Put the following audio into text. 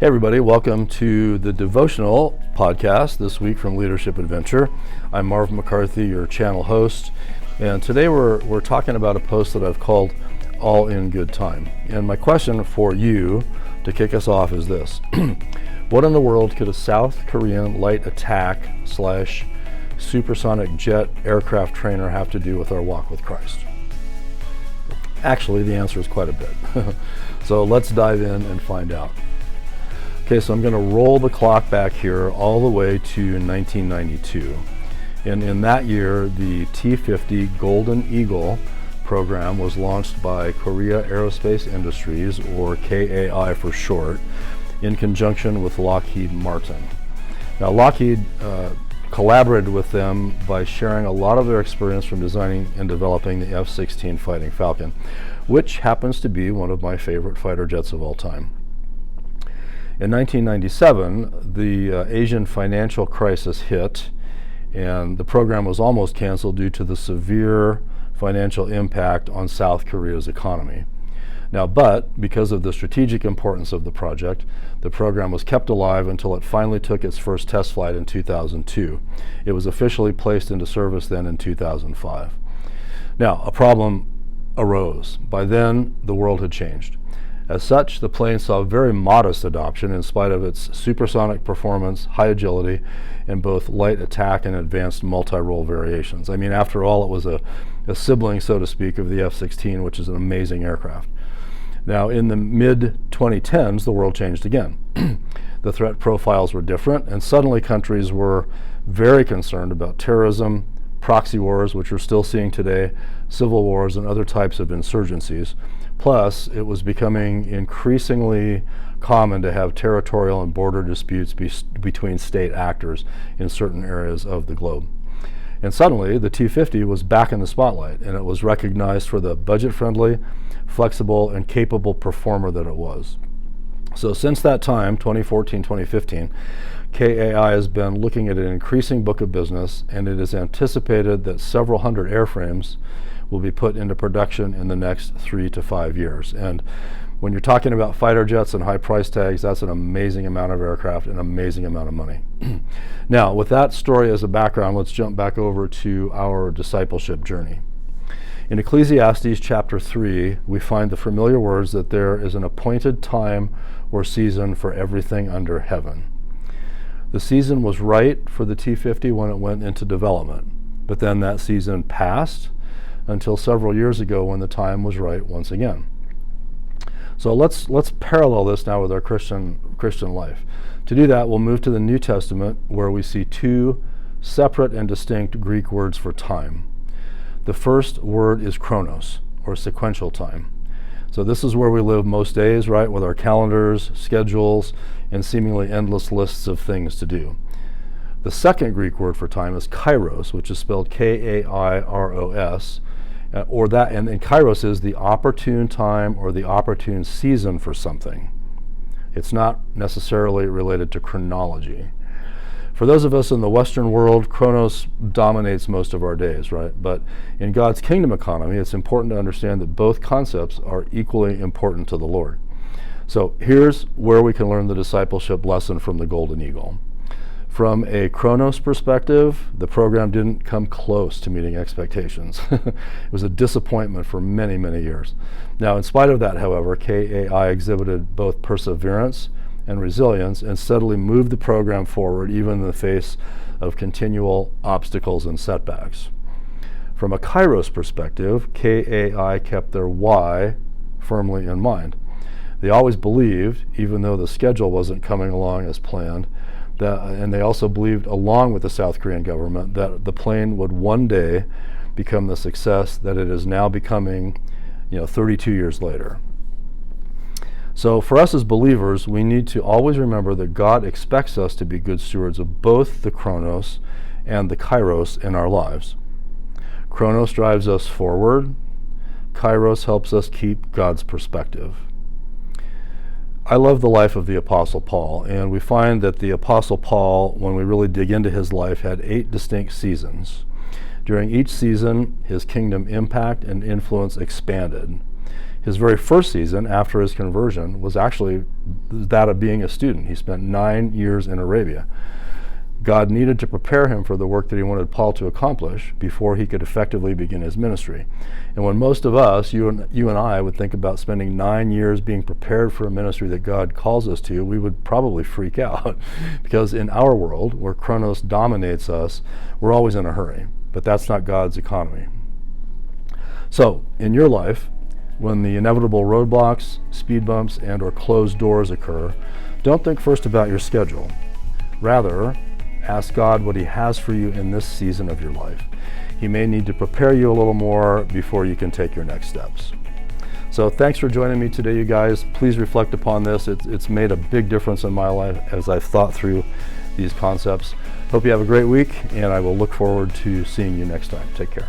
Hey everybody, welcome to the devotional podcast this week from Leadership Adventure. I'm Marv McCarthy, your channel host, and today we're talking about a post that I've called All in Good Time. And my question for you to kick us off is this. What in the world could a South Korean light attack / supersonic jet aircraft trainer have to do with our walk with Christ? Actually, the answer is quite a bit. So let's dive in and find out. Okay, so I'm going to roll the clock back here all the way to 1992. And in that year, the T-50 Golden Eagle program was launched by Korea Aerospace Industries, or KAI for short, in conjunction with Lockheed Martin. Now, Lockheed collaborated with them by sharing a lot of their experience from designing and developing the F-16 Fighting Falcon, which happens to be one of my favorite fighter jets of all time. In 1997, the Asian financial crisis hit, and the program was almost canceled due to the severe financial impact on South Korea's economy. Now, but because of the strategic importance of the project, the program was kept alive until it finally took its first test flight in 2002. It was officially placed into service then in 2005. Now, a problem arose. By then, the world had changed. As such, the plane saw very modest adoption in spite of its supersonic performance, high agility, and both light attack and advanced multi-role variations. I mean, after all, it was a sibling, so to speak, of the F-16, which is an amazing aircraft. Now, in the mid-2010s, the world changed again. The threat profiles were different, and suddenly countries were very concerned about terrorism, proxy wars, which we're still seeing today, civil wars, and other types of insurgencies. Plus, it was becoming increasingly common to have territorial and border disputes between state actors in certain areas of the globe. And suddenly, the T-50 was back in the spotlight, and it was recognized for the budget-friendly, flexible, and capable performer that it was. So since that time, 2014, 2015, KAI has been looking at an increasing book of business, and it is anticipated that several hundred airframes will be put into production in the next 3 to 5 years. And when you're talking about fighter jets and high price tags, that's an amazing amount of aircraft, an amazing amount of money. Now, with that story as a background, let's jump back over to our discipleship journey. In Ecclesiastes chapter 3, we find the familiar words that there is an appointed time or season for everything under heaven. The season was right for the T-50 when it went into development, but then that season passed until several years ago when the time was right once again. So let's parallel this now with our Christian life. To do that, we'll move to the New Testament, where we see two separate and distinct Greek words for time. The first word is chronos, or sequential time. So this is where we live most days, right, with our calendars, schedules, and seemingly endless lists of things to do. The second Greek word for time is kairos, which is spelled K-A-I-R-O-S, and kairos is the opportune time or the opportune season for something. It's not necessarily related to chronology. For those of us in the Western world, chronos dominates most of our days, right? But in God's kingdom economy, it's important to understand that both concepts are equally important to the Lord. So here's where we can learn the discipleship lesson from the Golden Eagle. From a chronos perspective, the program didn't come close to meeting expectations. It was a disappointment for many, many years. Now, in spite of that, however, KAI exhibited both perseverance and resilience and steadily moved the program forward even in the face of continual obstacles and setbacks. From a kairos perspective, KAI kept their why firmly in mind. They always believed, even though the schedule wasn't coming along as planned, and they also believed, along with the South Korean government, that the plane would one day become the success that it is now becoming, 32 years later. So for us as believers, we need to always remember that God expects us to be good stewards of both the chronos and the kairos in our lives. Chronos drives us forward. Kairos helps us keep God's perspective. I love the life of the Apostle Paul, and we find that the Apostle Paul, when we really dig into his life, had 8 distinct seasons. During each season, his kingdom impact and influence expanded. His very first season after his conversion was actually that of being a student. He spent 9 years in Arabia. God needed to prepare him for the work that he wanted Paul to accomplish before he could effectively begin his ministry. And when most of us, you and I, would think about spending 9 years being prepared for a ministry that God calls us to, we would probably freak out. Because in our world, where Chronos dominates us, we're always in a hurry. But that's not God's economy. So, in your life, when the inevitable roadblocks, speed bumps, and/or closed doors occur, don't think first about your schedule. Rather, ask God what he has for you in this season of your life. He may need to prepare you a little more before you can take your next steps. So thanks for joining me today, you guys. Please reflect upon this. It's made a big difference in my life as I've thought through these concepts. Hope you have a great week, and I will look forward to seeing you next time. Take care.